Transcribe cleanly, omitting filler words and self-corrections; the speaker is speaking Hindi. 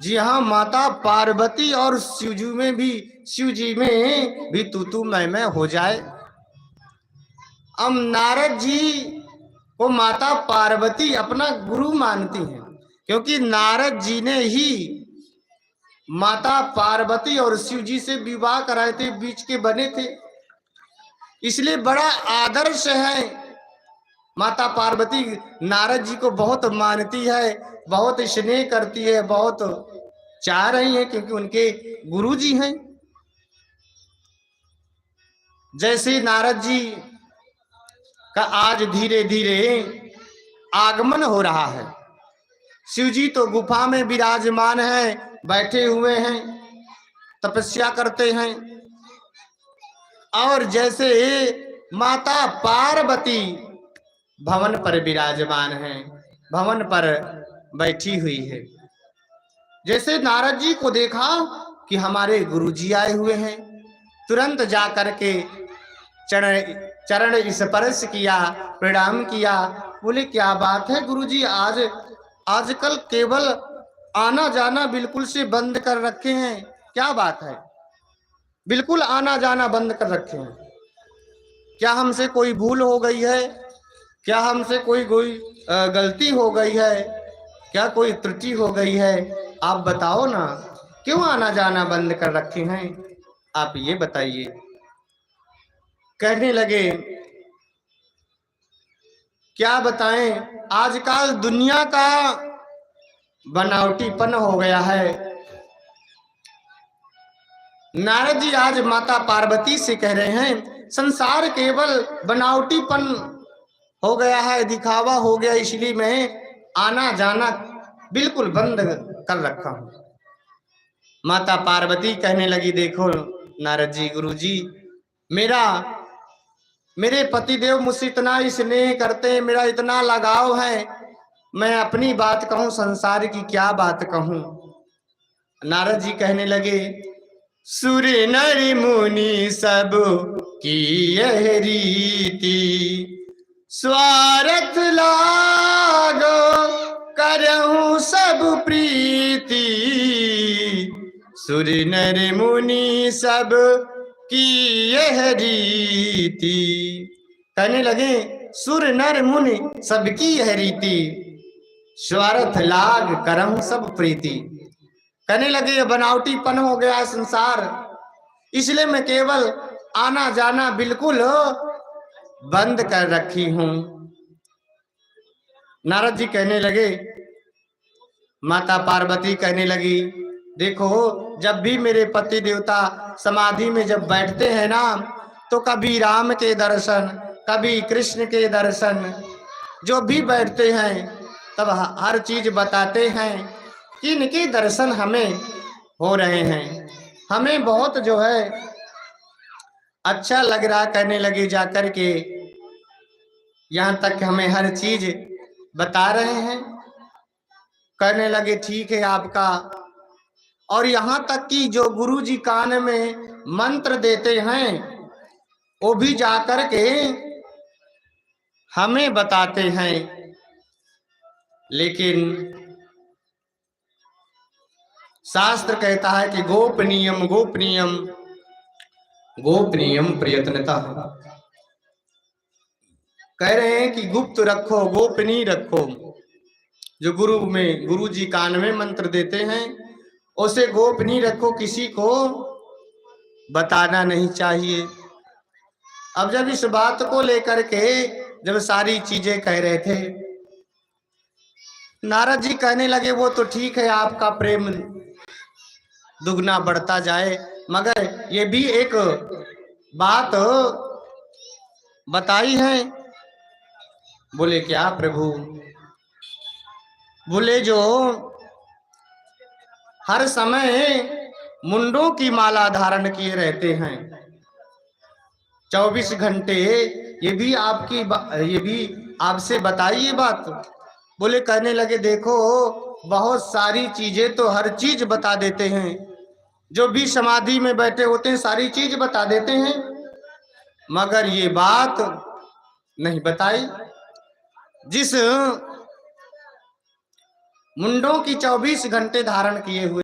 जी हाँ, माता पार्वती और शिव जी में भी तू मैं हो जाए। अब नारद जी को माता पार्वती अपना गुरु मानती हैं, क्योंकि नारद जी ने ही माता पार्वती और शिव जी से विवाह कराए थे, बीच के बने थे। इसलिए बड़ा आदर्श है। माता पार्वती नारद जी को बहुत मानती है, बहुत स्नेह करती है, बहुत चाह रही है, क्योंकि उनके गुरु जी हैं। जैसे नारद जी का आज धीरे धीरे आगमन हो रहा है। शिव जी तो गुफा में विराजमान है, बैठे हुए हैं, तपस्या करते हैं। और जैसे माता पार्वती भवन पर विराजमान है, भवन पर बैठी हुई है। जैसे नारद जी को देखा कि हमारे गुरुजी आए हुए हैं, तुरंत जा करके चरण चरण स्पर्श किया, प्रणाम किया। बोले क्या बात है गुरुजी, आज आजकल केवल आना जाना बिल्कुल से बंद कर रखे हैं, क्या बात है? बिल्कुल आना जाना बंद कर रखे हैं। क्या हमसे कोई भूल हो गई है? क्या हमसे कोई गलती हो गई है? क्या कोई त्रुटि हो गई है? आप बताओ ना, क्यों आना जाना बंद कर रखे हैं? आप ये बताइए। कहने लगे क्या बताएं, आजकल दुनिया का बनावटीपन हो गया है। नारद जी आज माता पार्वती से कह रहे हैं संसार केवल बनावटीपन हो गया है, दिखावा हो गया, इसलिए मैं आना जाना बिल्कुल बंद कर रखा हूं। माता पार्वती कहने लगी देखो नारद जी, गुरु जी, मेरे पतिदेव मुझसे इतना स्नेह करते हैं, मेरा इतना लगाव है, मैं अपनी बात कहूं, संसार की क्या बात कहूं। नारद जी कहने लगे सुर नर मुनि सब की यह रीति, स्वार्थ लागो करहूं सब प्रीति, सुर नर मुनि सब की यह रीति। कहने लगे सुर नर मुनि सबकी यह रीति, स्वार्थ लाग करम सब प्रीति। कहने लगे ये बनावटीपन हो गया है संसार, इसलिए मैं केवल आना जाना बिल्कुल बंद कर रखी हूं। नारद जी कहने लगे, माता पार्वती कहने लगी देखो जब भी मेरे पति देवता समाधि में जब बैठते हैं ना, तो कभी राम के दर्शन, कभी कृष्ण के दर्शन, जो भी बैठते हैं तब हर चीज बताते हैं कि इनके दर्शन हमें हो रहे हैं, हमें बहुत जो है अच्छा लग रहा। करने लगे जाकर के यहाँ तक हमें हर चीज बता रहे हैं। करने लगे ठीक है आपका, और यहाँ तक कि जो गुरु जी कान में मंत्र देते हैं वो भी जाकर के हमें बताते हैं। लेकिन शास्त्र कहता है कि गोपनीयम गोपनीयम गोपनीयम प्रयत्नतः, कह रहे हैं कि गुप्त रखो, गोपनीय रखो। जो गुरु जी कान में मंत्र देते हैं उसे गोपनीय रखो, किसी को बताना नहीं चाहिए। अब जब इस बात को लेकर के जब सारी चीजें कह रहे थे, नारद जी कहने लगे वो तो ठीक है, आपका प्रेम दुगना बढ़ता जाए, मगर ये भी एक बात बताई है। बोले क्या प्रभु? बोले जो हर समय मुंडों की माला धारण किए रहते हैं 24 घंटे, ये भी आपसे बताइए बात। बोले कहने लगे देखो बहुत सारी चीजें तो हर चीज बता देते हैं, जो भी समाधि में बैठे होते हैं सारी चीज बता देते हैं, मगर ये बात नहीं बताई। जिस मुंडों की 24 घंटे धारण किए हुए